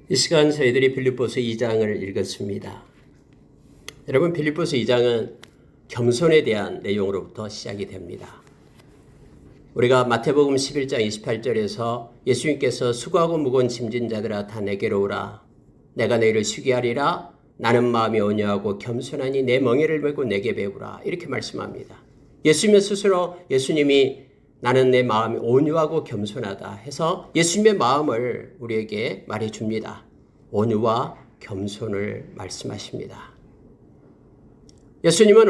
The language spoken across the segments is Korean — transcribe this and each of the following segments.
이 시간 저희들이 빌립보서 2장을 읽었습니다. 여러분, 빌립보서 2장은 겸손에 대한 내용으로부터 시작이 됩니다. 우리가 마태복음 11장 28절에서 예수님께서 수고하고 무거운 짐진 자들아 다 내게로 오라. 내가 너희를 쉬게 하리라. 나는 마음이 온유하고 겸손하니 내 멍에를 메고 내게 배우라. 이렇게 말씀합니다. 예수님 스스로 예수님이 나는 내 마음이 온유하고 겸손하다 해서 예수님의 마음을 우리에게 말해줍니다. 온유와 겸손을 말씀하십니다. 예수님은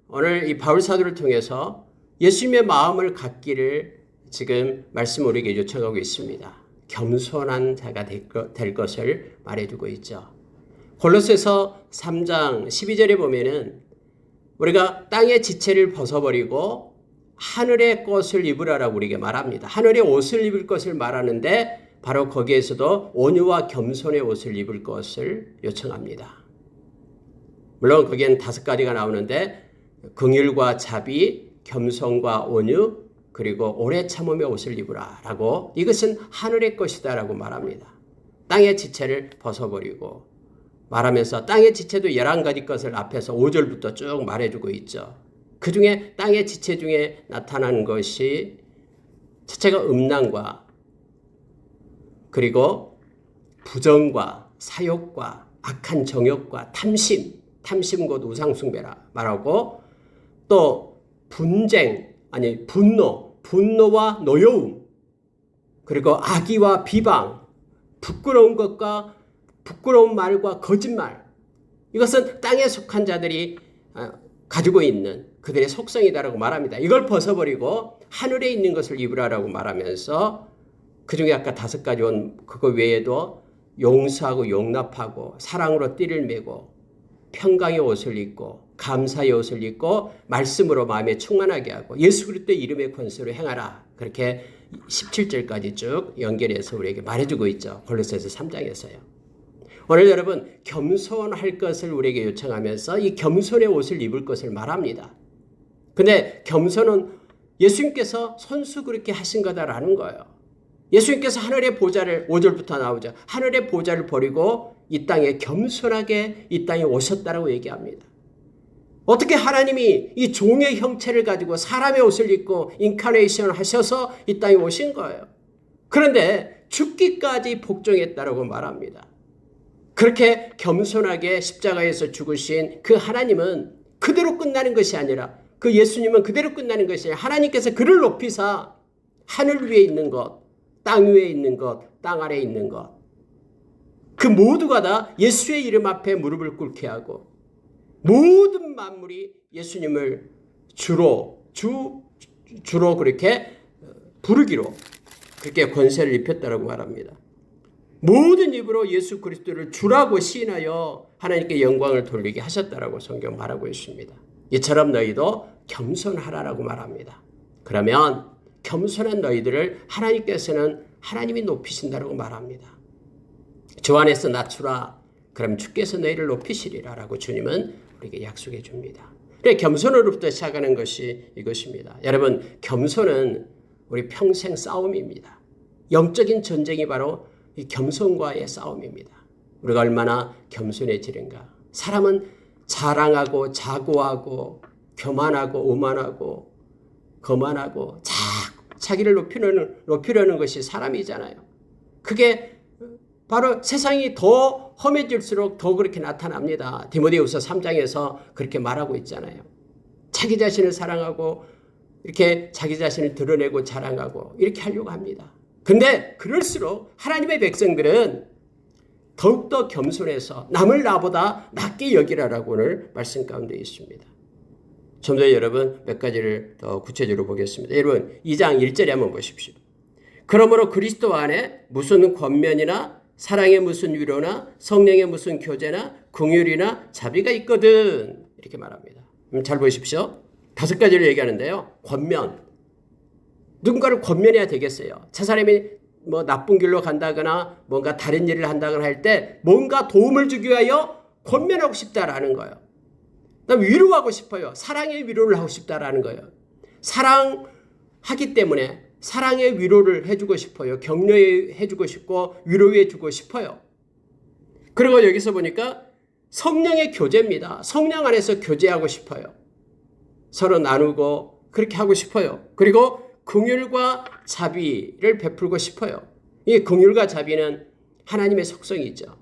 오늘 이 바울 사도를 통해서 예수님의 마음을 갖기를 지금 말씀 우리에게 요청하고 있습니다. 겸손한 자가 될 것을 말해주고 있죠. 골로새서 3장 12절에 보면은 우리가 땅의 지체를 벗어버리고 하늘의 것을 입으라라고 우리에게 말합니다. 하늘의 옷을 입을 것을 말하는데 바로 거기에서도 온유와 겸손의 옷을 입을 것을 요청합니다. 물론 거기에는 5가지가 나오는데 긍휼과 자비, 겸손과 온유, 그리고 오래 참음의 옷을 입으라라고 이것은 하늘의 것이다라고 말합니다. 땅의 지체를 벗어버리고 말하면서 땅의 지체도 11가지 것을 앞에서 5절부터 쭉 말해주고 있죠. 그 중에 땅의 지체 중에 나타나는 것이 첫째가 음란과 그리고 부정과 사욕과 악한 정욕과 탐심 곧 우상숭배라 말하고 또 분쟁, 분노와 노여움 그리고 악의와 비방, 부끄러운 말과 거짓말 이것은 땅에 속한 자들이 가지고 있는 그들의 속성이다라고 말합니다. 이걸 벗어버리고 하늘에 있는 것을 입으라라고 말하면서 그 중에 아까 5가지 온 그거 외에도 용서하고 용납하고 사랑으로 띠를 매고 평강의 옷을 입고 감사의 옷을 입고 말씀으로 마음에 충만하게 하고 예수 그리스도의 이름의 권세로 행하라. 그렇게 17절까지 쭉 연결해서 우리에게 말해주고 있죠. 골로새서 3장에서요. 오늘 여러분 겸손할 것을 우리에게 요청하면서 이 겸손의 옷을 입을 것을 말합니다. 근데 겸손은 예수님께서 손수 그렇게 하신 거다라는 거예요. 예수님께서 하늘의 보좌를 5절부터 나오죠. 하늘의 보좌를 버리고 이 땅에 겸손하게 이 땅에 오셨다라고 얘기합니다. 어떻게 하나님이 이 종의 형체를 가지고 사람의 옷을 입고 인카네이션을 하셔서 이 땅에 오신 거예요. 그런데 죽기까지 복종했다라고 말합니다. 그렇게 겸손하게 십자가에서 죽으신 그 하나님은 그대로 끝나는 것이 아니라 그 예수님은 그대로 끝나는 것이 아니라 하나님께서 그를 높이사 하늘 위에 있는 것, 땅 위에 있는 것, 땅 아래에 있는 것 그 모두가 다 예수의 이름 앞에 무릎을 꿇게 하고 모든 만물이 예수님을 주로 그렇게 부르기로 그렇게 권세를 입혔다라고 말합니다. 모든 입으로 예수 그리스도를 주라고 시인하여 하나님께 영광을 돌리게 하셨다라고 성경 말하고 있습니다. 이처럼 너희도 겸손하라라고 말합니다. 그러면 겸손한 너희들을 하나님께서는 하나님이 높이신다라고 말합니다. 주 안에서 낮추라. 그럼 주께서 너희를 높이시리라라고 주님은 우리에게 약속해 줍니다. 그래 겸손으로부터 시작하는 것이 이것입니다. 여러분 겸손은 우리 평생 싸움입니다. 영적인 전쟁이 바로 이 겸손과의 싸움입니다. 우리가 얼마나 겸손해지는가. 사람은 자랑하고 자고하고 교만하고 오만하고 거만하고 자기를 높이려는 것이 사람이잖아요. 그게 바로 세상이 더 험해질수록 더 그렇게 나타납니다. 디모데후서 3장에서 그렇게 말하고 있잖아요. 자기 자신을 사랑하고 이렇게 자기 자신을 드러내고 자랑하고 이렇게 하려고 합니다. 근데 그럴수록 하나님의 백성들은 더욱더 겸손해서 남을 나보다 낮게 여기라라고 오늘 말씀 가운데 있습니다. 좀 더 여러분 몇 가지를 더 구체적으로 보겠습니다. 여러분 2장 1절에 한번 보십시오. 그러므로 그리스도 안에 무슨 권면이나 사랑의 무슨 위로나 성령의 무슨 교제나 긍휼이나 자비가 있거든 이렇게 말합니다. 잘 보십시오. 5가지를 얘기하는데요. 권면. 누군가를 권면해야 되겠어요. 저 사람이 뭐 나쁜 길로 간다거나 뭔가 다른 일을 한다거나 할 때 뭔가 도움을 주기 위하여 권면하고 싶다라는 거예요. 그다음에 위로하고 싶어요. 사랑의 위로를 하고 싶다라는 거예요. 사랑하기 때문에 사랑의 위로를 해주고 싶어요. 격려해주고 싶고 위로해주고 싶어요. 그리고 여기서 보니까 성령의 교제입니다. 성령 안에서 교제하고 싶어요. 서로 나누고 그렇게 하고 싶어요. 그리고 긍휼과 자비를 베풀고 싶어요. 이 긍휼과 자비는 하나님의 속성이죠.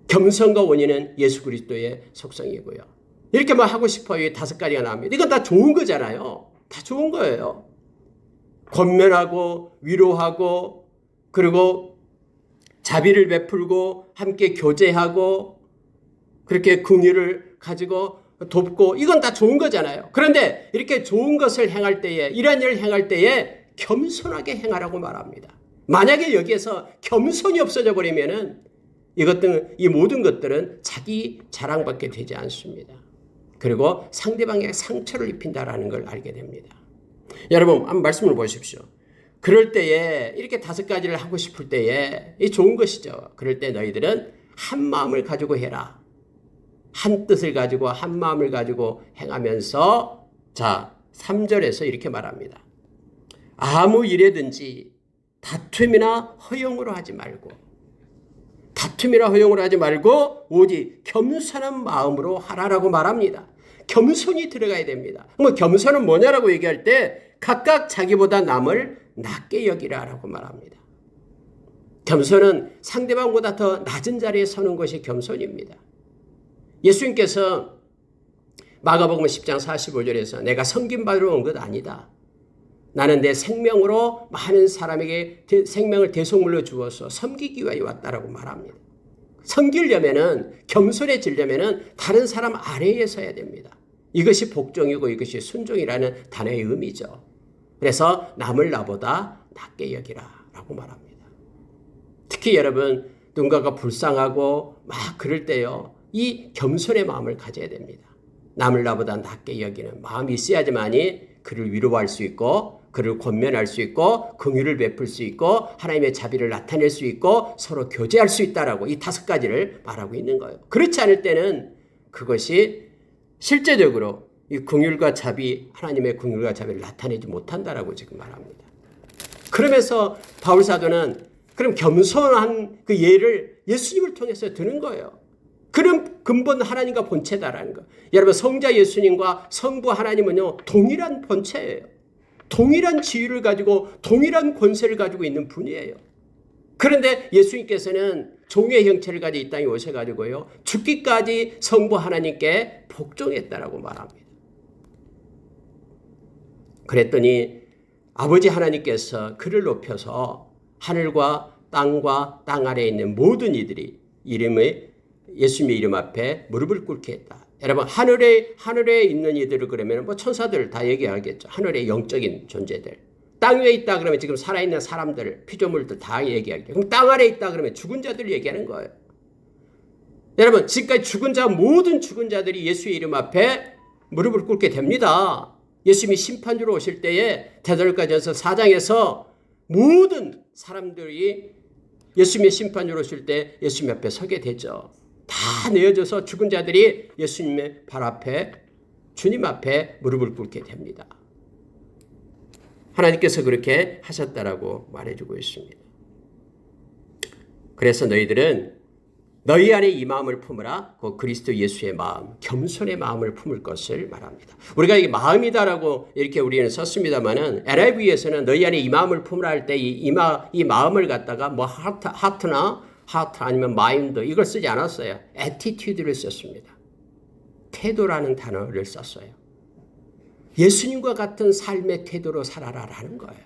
겸손과 온유는 예수 그리스도의 속성이고요. 이렇게 막 하고 싶어요. 이 5가지가 나옵니다. 이건 다 좋은 거잖아요. 다 좋은 거예요. 권면하고 위로하고 그리고 자비를 베풀고 함께 교제하고 그렇게 긍휼을 가지고 돕고 이건 다 좋은 거잖아요. 그런데 이렇게 좋은 것을 행할 때에 이런 일을 행할 때에 겸손하게 행하라고 말합니다. 만약에 여기에서 겸손이 없어져 버리면은 이 모든 것들은 자기 자랑밖에 되지 않습니다. 그리고 상대방에게 상처를 입힌다라는 걸 알게 됩니다. 여러분 한번 말씀을 보십시오. 그럴 때에 이렇게 5가지를 하고 싶을 때에 이 좋은 것이죠. 그럴 때 너희들은 한 마음을 가지고 해라. 한 뜻을 가지고 한 마음을 가지고 행하면서 자 3절에서 이렇게 말합니다. 아무 일에든지 다툼이나 허용으로 하지 말고 오직 겸손한 마음으로 하라라고 말합니다. 겸손이 들어가야 됩니다. 겸손은 뭐냐라고 얘기할 때 각각 자기보다 남을 낮게 여기라라고 말합니다. 겸손은 상대방보다 더 낮은 자리에 서는 것이 겸손입니다. 예수님께서 마가복음 10장 45절에서 내가 섬김받으러 온 것 아니다. 나는 내 생명으로 많은 사람에게 생명을 대속물로 주어서 섬기기 위하여 왔다라고 말합니다. 섬기려면은 겸손해지려면은 다른 사람 아래에 서야 됩니다. 이것이 복종이고 이것이 순종이라는 단어의 의미죠. 그래서 남을 나보다 낮게 여기라라고 말합니다. 특히 여러분 누군가가 불쌍하고 막 그럴 때요. 이 겸손의 마음을 가져야 됩니다. 남을 나보다 낮게 여기는 마음이 있어야지만이 그를 위로할 수 있고 그를 권면할 수 있고 긍휼을 베풀 수 있고 하나님의 자비를 나타낼 수 있고 서로 교제할 수 있다라고 이 5가지를 말하고 있는 거예요. 그렇지 않을 때는 그것이 실제적으로 이 긍휼과 자비, 하나님의 긍휼과 자비를 나타내지 못한다라고 지금 말합니다. 그러면서 바울 사도는 그럼 겸손한 그 예를 예수님을 통해서 드는 거예요. 그런 근본 하나님과 본체다라는 거. 여러분 성자 예수님과 성부 하나님은요 동일한 본체예요. 동일한 지위를 가지고 동일한 권세를 가지고 있는 분이에요. 그런데 예수님께서는 종의 형체를 가지고 이 땅에 오셔가지고요 죽기까지 성부 하나님께 복종했다라고 말합니다. 그랬더니 아버지 하나님께서 그를 높여서 하늘과 땅 아래에 있는 모든 이들이 예수님의 이름 앞에 무릎을 꿇게 했다. 여러분 하늘에 있는 이들을 그러면 천사들 다 얘기하겠죠. 하늘의 영적인 존재들. 땅 위에 있다 그러면 지금 살아있는 사람들, 피조물들 다 얘기하겠죠. 그럼 땅 아래에 있다 그러면 죽은 자들 얘기하는 거예요. 여러분 지금까지 모든 죽은 자들이 예수의 이름 앞에 무릎을 꿇게 됩니다. 예수님이 심판주로 오실 때에 데살로니가전서 4장에서 모든 사람들이 예수님의 심판주로 오실 때 예수님 앞에 서게 되죠. 다 내어져서 죽은 자들이 예수님의 발 앞에 주님 앞에 무릎을 꿇게 됩니다. 하나님께서 그렇게 하셨다라고 말해주고 있습니다. 그래서 너희들은 너희 안에 이 마음을 품으라. 그 그리스도 예수의 마음, 겸손의 마음을 품을 것을 말합니다. 우리가 이게 마음이다라고 이렇게 우리는 썼습니다만은 NIV에서는 너희 안에 이 마음을 품으라 할 때 이 마음을 갖다가 하트 아니면 마인드 이걸 쓰지 않았어요. attitude를 썼습니다. 태도라는 단어를 썼어요. 예수님과 같은 삶의 태도로 살아라라는 거예요.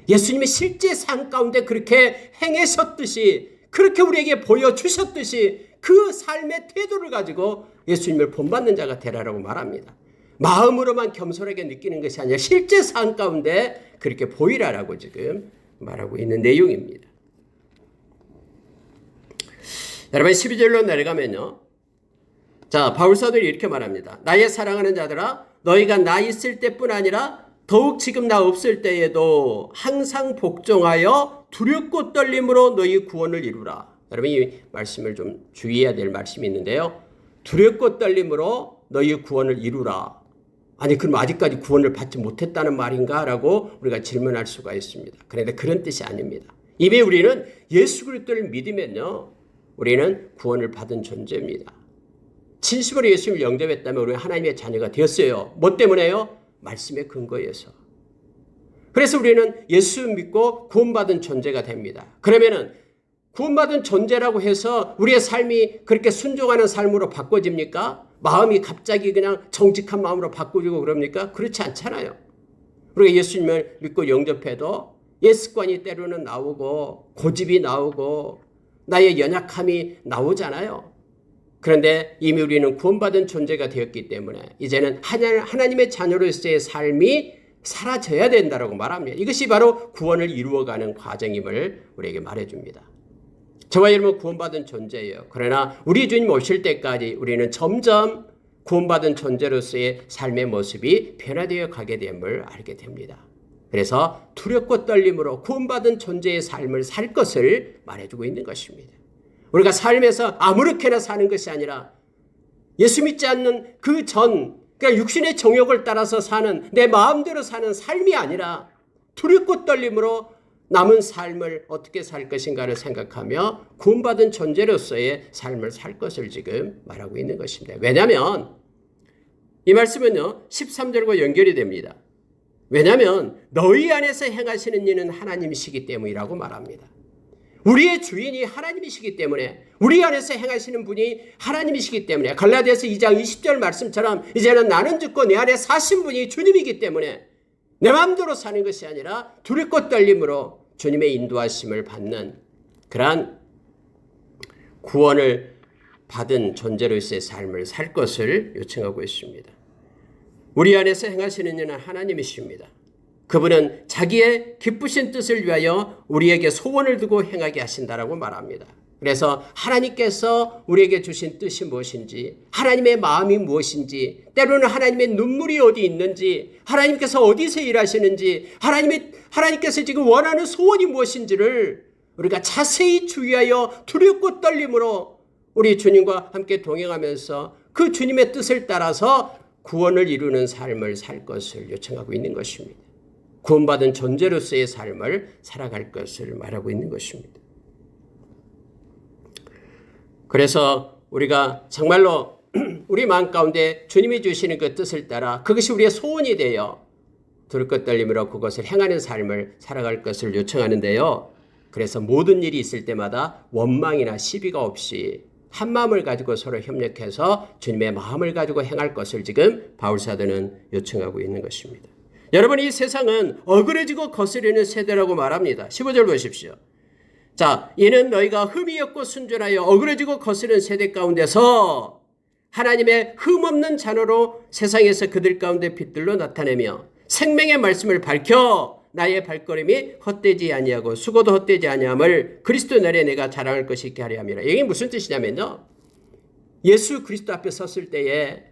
예수님의 실제 삶 가운데 그렇게 행하셨듯이 그렇게 우리에게 보여주셨듯이 그 삶의 태도를 가지고 예수님을 본받는 자가 되라라고 말합니다. 마음으로만 겸손하게 느끼는 것이 아니라 실제 삶 가운데 그렇게 보이라라고 지금 말하고 있는 내용입니다. 여러분 12절로 내려가면요. 자, 바울사도이 이렇게 말합니다. 나의 사랑하는 자들아 너희가 나 있을 때뿐 아니라 더욱 지금 나 없을 때에도 항상 복종하여 두렵고 떨림으로 너희 구원을 이루라. 여러분 이 말씀을 좀 주의해야 될 말씀이 있는데요. 두렵고 떨림으로 너희 구원을 이루라. 아니 그럼 아직까지 구원을 받지 못했다는 말인가? 라고 우리가 질문할 수가 있습니다. 그런데 그런 뜻이 아닙니다. 이미 우리는 예수 그리스도를 믿으면요, 우리는 구원을 받은 존재입니다. 진심으로 예수님을 영접했다면 우리는 하나님의 자녀가 되었어요. 뭐 때문에요? 말씀의 근거에서. 그래서 우리는 예수 믿고 구원받은 존재가 됩니다. 그러면은 구원받은 존재라고 해서 우리의 삶이 그렇게 순종하는 삶으로 바꿔집니까? 마음이 갑자기 그냥 정직한 마음으로 바꿔지고 그럽니까? 그렇지 않잖아요. 우리가 예수님을 믿고 영접해도 옛 습관이 때로는 나오고 고집이 나오고 나의 연약함이 나오잖아요. 그런데 이미 우리는 구원받은 존재가 되었기 때문에 이제는 하나님의 자녀로서의 삶이 사라져야 된다고 말합니다. 이것이 바로 구원을 이루어가는 과정임을 우리에게 말해줍니다. 저와 여러분 구원받은 존재예요. 그러나 우리 주님 오실 때까지 우리는 점점 구원받은 존재로서의 삶의 모습이 변화되어 가게 됨을 알게 됩니다. 그래서 두렵고 떨림으로 구원받은 존재의 삶을 살 것을 말해주고 있는 것입니다. 우리가 삶에서 아무렇게나 사는 것이 아니라 예수 믿지 않는 그러니까 육신의 정욕을 따라서 사는 내 마음대로 사는 삶이 아니라 두렵고 떨림으로 남은 삶을 어떻게 살 것인가를 생각하며 구원받은 존재로서의 삶을 살 것을 지금 말하고 있는 것입니다. 왜냐하면 이 말씀은요 13절과 연결이 됩니다. 왜냐하면 너희 안에서 행하시는 이는 하나님이시기 때문이라고 말합니다. 우리의 주인이 하나님이시기 때문에 우리 안에서 행하시는 분이 하나님이시기 때문에 갈라디아서 2장 20절 말씀처럼 이제는 나는 죽고 내 안에 사신 분이 주님이기 때문에 내 마음대로 사는 것이 아니라 두렵고 떨림으로 주님의 인도하심을 받는 그러한 구원을 받은 존재로서의 삶을 살 것을 요청하고 있습니다. 우리 안에서 행하시는 이는 하나님이십니다. 그분은 자기의 기쁘신 뜻을 위하여 우리에게 소원을 두고 행하게 하신다라고 말합니다. 그래서 하나님께서 우리에게 주신 뜻이 무엇인지, 하나님의 마음이 무엇인지, 때로는 하나님의 눈물이 어디 있는지, 하나님께서 어디서 일하시는지, 하나님께서 지금 원하는 소원이 무엇인지를 우리가 자세히 주의하여 두렵고 떨림으로 우리 주님과 함께 동행하면서 그 주님의 뜻을 따라서 구원을 이루는 삶을 살 것을 요청하고 있는 것입니다. 구원받은 존재로서의 삶을 살아갈 것을 말하고 있는 것입니다. 그래서 우리가 정말로 우리 마음 가운데 주님이 주시는 그 뜻을 따라 그것이 우리의 소원이 되어 두렵고 떨림으로 그것을 행하는 삶을 살아갈 것을 요청하는데요. 그래서 모든 일이 있을 때마다 원망이나 시비가 없이 한 마음을 가지고 서로 협력해서 주님의 마음을 가지고 행할 것을 지금 바울사도는 요청하고 있는 것입니다. 여러분 이 세상은 어그러지고 거스르는 세대라고 말합니다. 15절 보십시오. 자, 이는 너희가 흠이 없고 순전하여 어그러지고 거스르는 세대 가운데서 하나님의 흠없는 자녀로 세상에서 그들 가운데 빛들로 나타내며 생명의 말씀을 밝혀 나의 발걸음이 헛되지 아니하고 수고도 헛되지 아니함을 그리스도 날에 내가 자랑할 것이 있게 하려 함이라. 이게 무슨 뜻이냐면요. 예수 그리스도 앞에 섰을 때에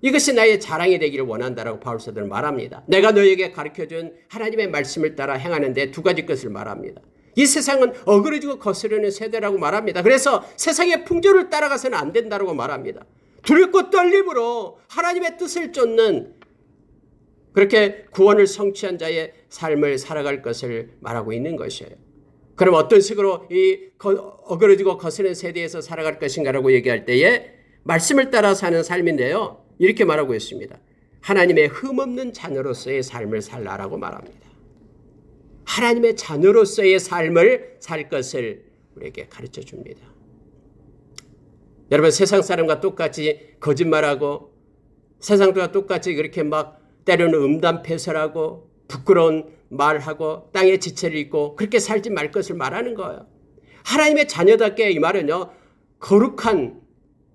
이것이 나의 자랑이 되기를 원한다라고 바울사도는 말합니다. 내가 너에게 가르쳐준 하나님의 말씀을 따라 행하는데 두 가지 것을 말합니다. 이 세상은 어그러지고 거스르는 세대라고 말합니다. 그래서 세상의 풍조를 따라가서는 안 된다고 말합니다. 두렵고 떨림으로 하나님의 뜻을 쫓는 그렇게 구원을 성취한 자의 삶을 살아갈 것을 말하고 있는 것이에요. 그럼 어떤 식으로 이 어그러지고 거스르는 세대에서 살아갈 것인가라고 얘기할 때에 말씀을 따라 사는 삶인데요. 이렇게 말하고 있습니다. 하나님의 흠없는 자녀로서의 삶을 살라라고 말합니다. 하나님의 자녀로서의 삶을 살 것을 우리에게 가르쳐 줍니다. 여러분 세상 사람과 똑같이 거짓말하고 세상과 똑같이 그렇게 막 때로는 음담패설하고 부끄러운 말하고 땅에 지체를 입고 그렇게 살지 말 것을 말하는 거예요. 하나님의 자녀답게 이 말은요. 거룩한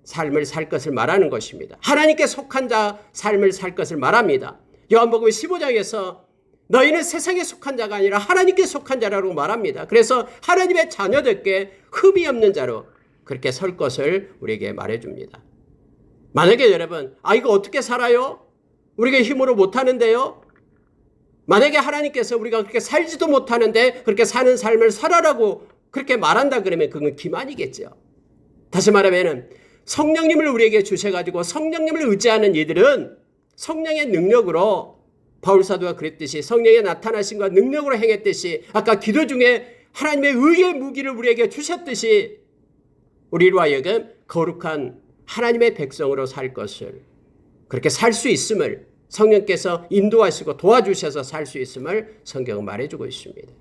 삶을 살 것을 말하는 것입니다. 하나님께 속한 자 삶을 살 것을 말합니다. 요한복음 15장에서 너희는 세상에 속한 자가 아니라 하나님께 속한 자라고 말합니다. 그래서 하나님의 자녀들께 흠이 없는 자로 그렇게 설 것을 우리에게 말해줍니다. 만약에 여러분 이거 어떻게 살아요? 우리가 힘으로 못하는데요. 만약에 하나님께서 우리가 그렇게 살지도 못하는데 그렇게 사는 삶을 살아라고 그렇게 말한다 그러면 그건 기만이겠죠. 다시 말하면 성령님을 우리에게 주셔가지고 성령님을 의지하는 이들은 성령의 능력으로 바울 사도가 그랬듯이 성령의 나타나심과 능력으로 행했듯이 아까 기도 중에 하나님의 의의 무기를 우리에게 주셨듯이 우리로 하여금 거룩한 하나님의 백성으로 살 것을 그렇게 살 수 있음을 성령께서 인도하시고 도와주셔서 살 수 있음을 성경은 말해주고 있습니다.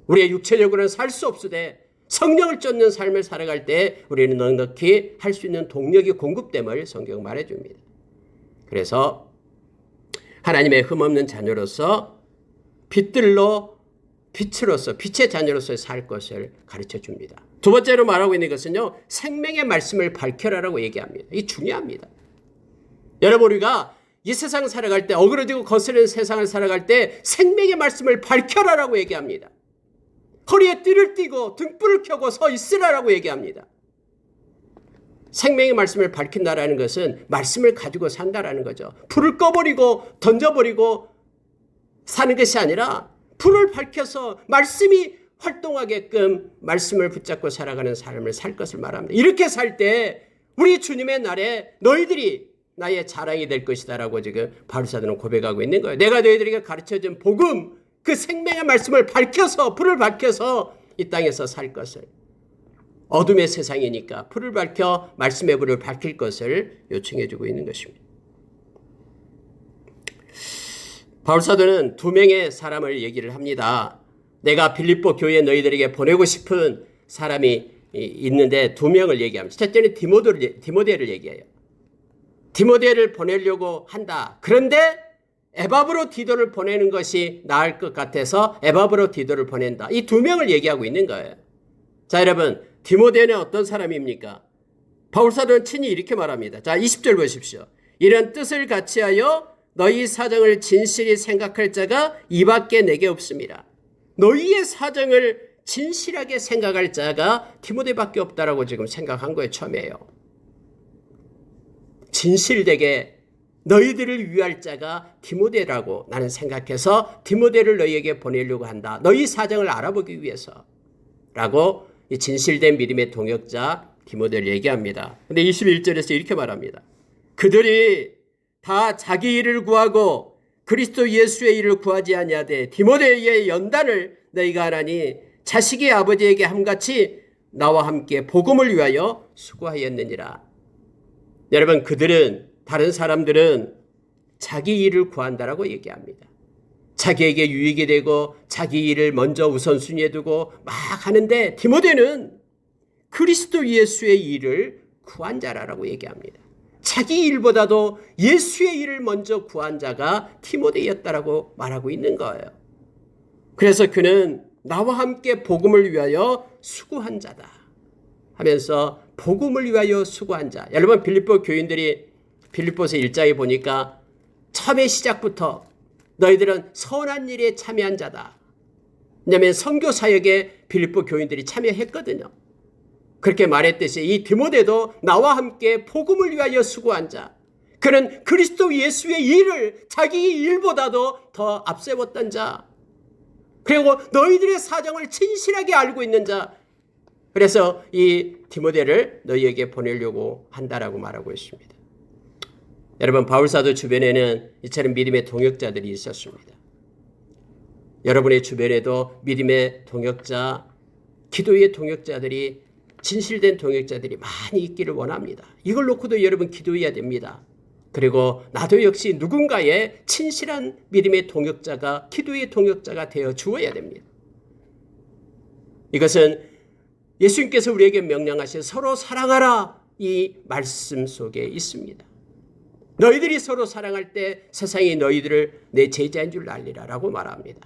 우리의 육체적으로는 살 수 없으되 성령을 쫓는 삶을 살아갈 때 우리는 넉넉히 할 수 있는 동력이 공급됨을 성경은 말해줍니다. 그래서 하나님의 흠없는 자녀로서 빛으로서 빛의 자녀로서 살 것을 가르쳐줍니다. 두 번째로 말하고 있는 것은요. 생명의 말씀을 밝혀라라고 얘기합니다. 이게 중요합니다. 여러분 우리가 이 세상 살아갈 때 어그러지고 거스르는 세상을 살아갈 때 생명의 말씀을 밝혀라라고 얘기합니다. 허리에 띠를 띠고 등불을 켜고 서 있으라라고 얘기합니다. 생명의 말씀을 밝힌다라는 것은 말씀을 가지고 산다라는 거죠. 불을 꺼버리고 던져버리고 사는 것이 아니라 불을 밝혀서 말씀이 활동하게끔 말씀을 붙잡고 살아가는 삶을 살 것을 말합니다. 이렇게 살 때 우리 주님의 날에 너희들이 나의 자랑이 될 것이다라고 지금 바울 사도는 고백하고 있는 거예요. 내가 너희들에게 가르쳐준 복음, 그 생명의 말씀을 밝혀서 불을 밝혀서 이 땅에서 살 것을 어둠의 세상이니까 불을 밝혀 말씀의 불을 밝힐 것을 요청해 주고 있는 것입니다. 바울 사도는 두 명의 사람을 얘기를 합니다. 내가 빌립보 교회에 너희들에게 보내고 싶은 사람이 있는데 두 명을 얘기합니다. 첫째는 디모데를 얘기해요. 디모데를 보내려고 한다. 그런데 에바브로 디도를 보내는 것이 나을 것 같아서 에바브로 디도를 보낸다. 이 두 명을 얘기하고 있는 거예요. 자, 여러분, 디모데는 어떤 사람입니까? 바울 사도는 친히 이렇게 말합니다. 자, 20절 보십시오. 이런 뜻을 같이하여 너희 사정을 진실히 생각할 자가 이밖에 내게 없습니다. 너희의 사정을 진실하게 생각할 자가 디모데밖에 없다라고 지금 생각한 거예요. 처음이에요. 진실되게 너희들을 위할 자가 디모데라고 나는 생각해서 디모데를 너희에게 보내려고 한다. 너희 사정을 알아보기 위해서 라고 이 진실된 믿음의 동역자 디모데를 얘기합니다. 근데 21절에서 이렇게 말합니다. 그들이 다 자기 일을 구하고 그리스도 예수의 일을 구하지 아니하되 디모데의 연단을 너희가 하나니 자식이 아버지에게 함같이 나와 함께 복음을 위하여 수고하였느니라. 여러분, 다른 사람들은 자기 일을 구한다라고 얘기합니다. 자기에게 유익이 되고 자기 일을 먼저 우선순위에 두고 막 하는데 디모데는 그리스도 예수의 일을 구한 자라고 얘기합니다. 자기 일보다도 예수의 일을 먼저 구한 자가 디모데였다라고 말하고 있는 거예요. 그래서 그는 나와 함께 복음을 위하여 수고한 자다 하면서 복음을 위하여 수고한 자. 여러분, 빌립보 교인들이 빌립보서 1장에 보니까 처음의 시작부터 너희들은 선한 일에 참여한 자다. 왜냐하면 선교 사역에 빌립보 교인들이 참여했거든요. 그렇게 말했듯이 이 디모데도 나와 함께 복음을 위하여 수고한 자. 그는 그리스도 예수의 일을 자기 일보다도 더 앞세웠던 자. 그리고 너희들의 사정을 진실하게 알고 있는 자. 그래서 이 디모데를 너희에게 보내려고 한다라고 말하고 있습니다. 여러분, 바울사도 주변에는 이처럼 믿음의 동역자들이 있었습니다. 여러분의 주변에도 믿음의 동역자, 기도의 동역자들이, 진실된 동역자들이 많이 있기를 원합니다. 이걸 놓고도 여러분 기도해야 됩니다. 그리고 나도 역시 누군가의 진실한 믿음의 동역자가, 기도의 동역자가 되어 주어야 됩니다. 이것은 예수님께서 우리에게 명령하신 서로 사랑하라 이 말씀 속에 있습니다. 너희들이 서로 사랑할 때 세상이 너희들을 내 제자인 줄 알리라 라고 말합니다.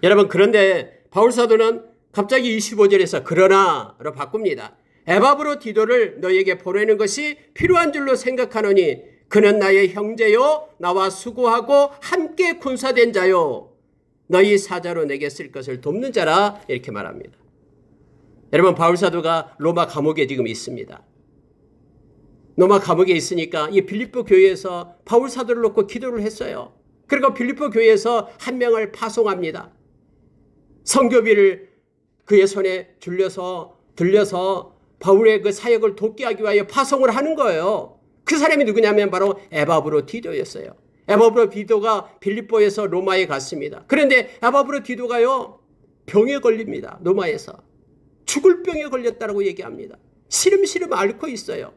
여러분, 그런데 바울사도는 갑자기 25절에서 그러나로 바꿉니다. 에바브로 디도를 너희에게 보내는 것이 필요한 줄로 생각하노니 그는 나의 형제요 나와 수고하고 함께 군사된 자요 너희 사자로 내게 쓸 것을 돕는 자라 이렇게 말합니다. 여러분, 바울사도가 로마 감옥에 지금 있습니다. 로마 감옥에 있으니까 이 빌립보 교회에서 바울사도를 놓고 기도를 했어요. 그리고 빌립보 교회에서 한 명을 파송합니다. 선교비를 그의 손에 들려서 바울의 그 사역을 돕게 하기 위하여 파송을 하는 거예요. 그 사람이 누구냐면 바로 에바브로디도였어요. 에바브로디도가 빌립보에서 로마에 갔습니다. 그런데 에바브로디도가요, 병에 걸립니다. 로마에서. 죽을 병에 걸렸다고 얘기합니다. 시름시름 앓고 있어요.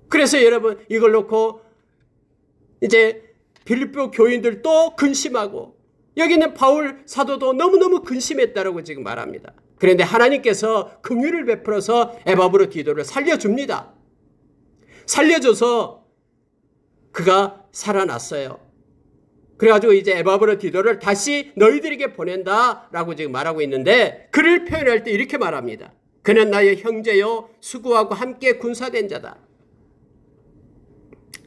그래서 여러분, 이걸 놓고 이제 빌립보 교인들도 근심하고, 여기 있는 바울 사도도 너무너무 근심했다라고 지금 말합니다. 그런데 하나님께서 긍휼을 베풀어서 에바브로디도를 살려줍니다. 살려줘서 그가 살아났어요. 그래가지고 이제 에바브로디도를 다시 너희들에게 보낸다라고 지금 말하고 있는데, 그를 표현할 때 이렇게 말합니다. 그는 나의 형제요 수구하고 함께 군사된 자다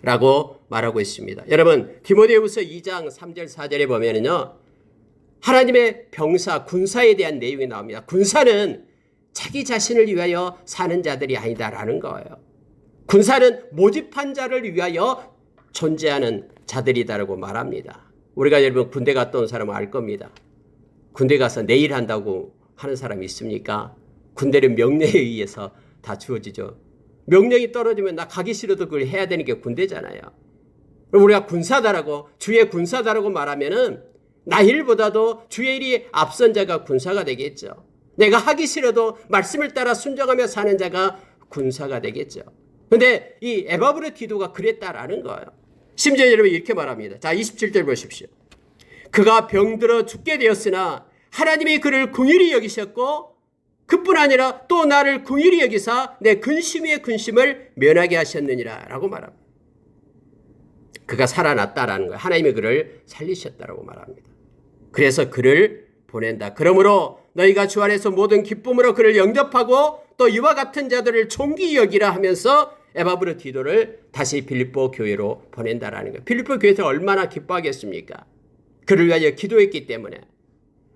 라고 말하고 있습니다. 여러분, 디모데후서 2장 3절 4절에 보면은요, 하나님의 병사, 군사에 대한 내용이 나옵니다. 군사는 자기 자신을 위하여 사는 자들이 아니다라는 거예요. 군사는 모집한 자를 위하여 존재하는 자들이다라고 말합니다. 우리가 여러분 군대 갔다 온 사람은 알 겁니다. 군대 가서 내일 한다고 하는 사람이 있습니까? 군대는 명령에 의해서 다 주어지죠. 명령이 떨어지면 나 가기 싫어도 그걸 해야 되는 게 군대잖아요. 그럼 우리가 군사다라고, 주의 군사다라고 말하면은 나일보다도 주의 일이 앞선 자가 군사가 되겠죠. 내가 하기 싫어도 말씀을 따라 순종하며 사는 자가 군사가 되겠죠. 근데 이 에바브로디도가 그랬다라는 거예요. 심지어 여러분 이렇게 말합니다. 자, 27절 보십시오. 그가 병들어 죽게 되었으나 하나님이 그를 긍휼히 여기셨고, 그뿐 아니라 또 나를 긍휼히 여기사 내 근심 위의 근심을 면하게 하셨느니라 라고 말합니다. 그가 살아났다라는 거예요. 하나님이 그를 살리셨다라고 말합니다. 그래서 그를 보낸다. 그러므로 너희가 주 안에서 모든 기쁨으로 그를 영접하고 또 이와 같은 자들을 존귀히 여기라 하면서 에바브로디도를 다시 빌립보 교회로 보낸다라는 거예요. 빌립보 교회에서 얼마나 기뻐하겠습니까? 그를 위하여 기도했기 때문에.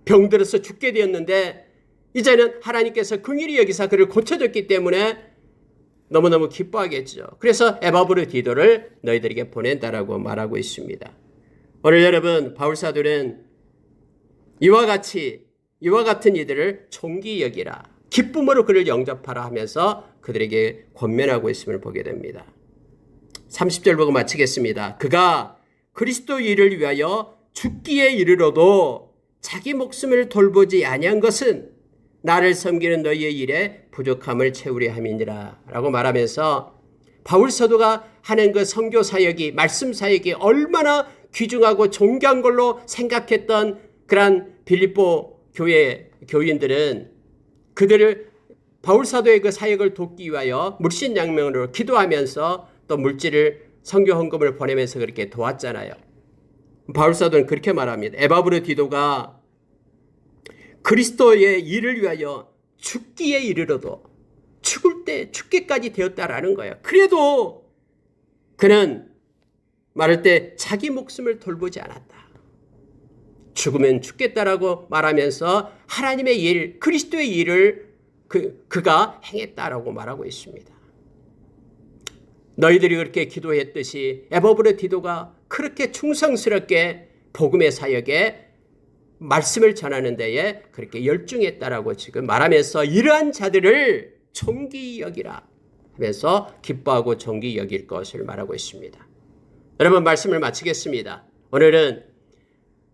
병들어서 죽게 되었는데 이제는 하나님께서 긍휼히 여기사 그를 고쳐줬기 때문에 너무너무 기뻐하겠죠. 그래서 에바브로디도를 너희들에게 보낸다라고 말하고 있습니다. 오늘 여러분, 바울사도는 이와 같은 이들을 존귀히 여기라, 기쁨으로 그를 영접하라 하면서 그들에게 권면하고 있음을 보게 됩니다. 30절 보고 마치겠습니다. 그가 그리스도 일을 위하여 죽기에 이르러도 자기 목숨을 돌보지 아니한 것은 나를 섬기는 너희의 일에 부족함을 채우려 함이니라 라고 말하면서 바울 사도가 하는 그 선교 사역이, 말씀 사역이 얼마나 귀중하고 존귀한 걸로 생각했던 그런 빌립보 교회 교인들은 그들을 바울 사도의 그 사역을 돕기 위하여 물신양면으로 기도하면서 또 물질을, 선교 헌금을 보내면서 그렇게 도왔잖아요. 바울 사도는 그렇게 말합니다. 에바브로디도가 그리스도의 일을 위하여 죽기에 이르러도, 죽을 때 죽기까지 되었다라는 거예요. 그래도 그는 말할 때 자기 목숨을 돌보지 않았다. 죽으면 죽겠다라고 말하면서 하나님의 일, 그리스도의 일을 그가 행했다라고 말하고 있습니다. 너희들이 그렇게 기도했듯이 에바브로디도가 그렇게 충성스럽게 복음의 사역에 말씀을 전하는 데에 그렇게 열중했다라고 지금 말하면서 이러한 자들을 존귀히 여기라 하면서 기뻐하고 존귀히 여길 것을 말하고 있습니다. 여러분, 말씀을 마치겠습니다. 오늘은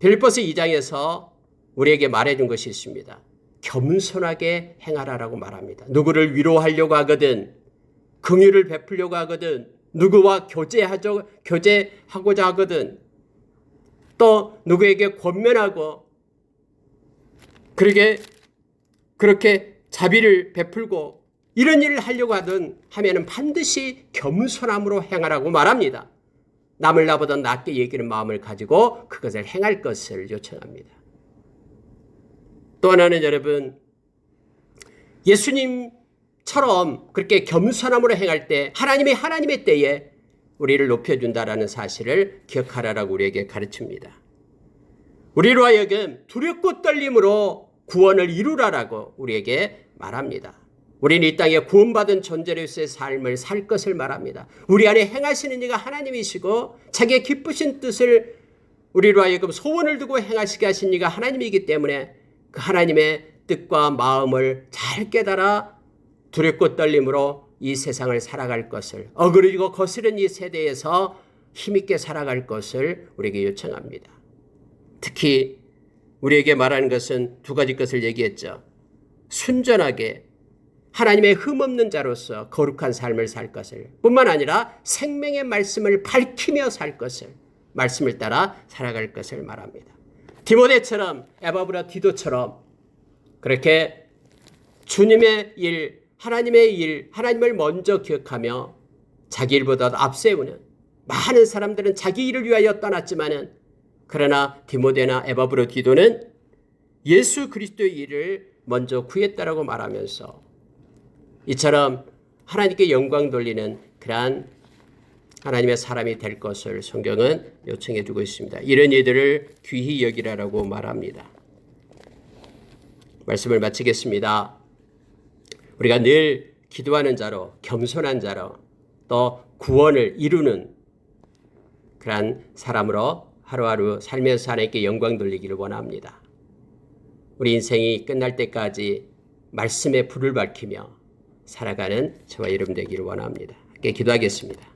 빌립보서 2장에서 우리에게 말해준 것이 있습니다. 겸손하게 행하라라고 말합니다. 누구를 위로하려고 하거든, 긍휼을 베풀려고 하거든, 누구와 교제하고자 하거든, 또 누구에게 권면하고 그렇게 자비를 베풀고 이런 일을 하려고 하면은 반드시 겸손함으로 행하라고 말합니다. 남을 나보다 낮게 여기는 마음을 가지고 그것을 행할 것을 요청합니다. 또 하나는 여러분, 예수님처럼 그렇게 겸손함으로 행할 때 하나님이 하나님의 때에 우리를 높여준다라는 사실을 기억하라라고 우리에게 가르칩니다. 우리로 하여금 두렵고 떨림으로 구원을 이루라라고 우리에게 말합니다. 우리는 이 땅에 구원받은 존재로서의 삶을 살 것을 말합니다. 우리 안에 행하시는 이가 하나님이시고 자기의 기쁘신 뜻을 우리로 하여금 소원을 두고 행하시게 하신 이가 하나님이기 때문에 그 하나님의 뜻과 마음을 잘 깨달아 두렵고 떨림으로 이 세상을 살아갈 것을, 어그러지고 거스른 이 세대에서 힘있게 살아갈 것을 우리에게 요청합니다. 특히 우리에게 말하는 것은 두 가지 것을 얘기했죠. 순전하게 하나님의 흠없는 자로서 거룩한 삶을 살 것을, 뿐만 아니라 생명의 말씀을 밝히며 살 것을, 말씀을 따라 살아갈 것을 말합니다. 디모데처럼, 에바브라디도처럼 그렇게 주님의 일, 하나님의 일, 하나님을 먼저 기억하며 자기 일보다 앞세우는, 많은 사람들은 자기 일을 위하여 떠났지만은 그러나 디모데나 에바브라디도는 예수 그리스도의 일을 먼저 구했다라고 말하면서 이처럼 하나님께 영광 돌리는 그러한 하나님의 사람이 될 것을 성경은 요청해 두고 있습니다. 이런 이들을 귀히 여기라라고 말합니다. 말씀을 마치겠습니다. 우리가 늘 기도하는 자로, 겸손한 자로, 또 구원을 이루는 그러한 사람으로 하루하루 살면서 하나님께 영광 돌리기를 원합니다. 우리 인생이 끝날 때까지 말씀의 불을 밝히며 살아가는 저와 여러분 되기를 원합니다. 함께 기도하겠습니다.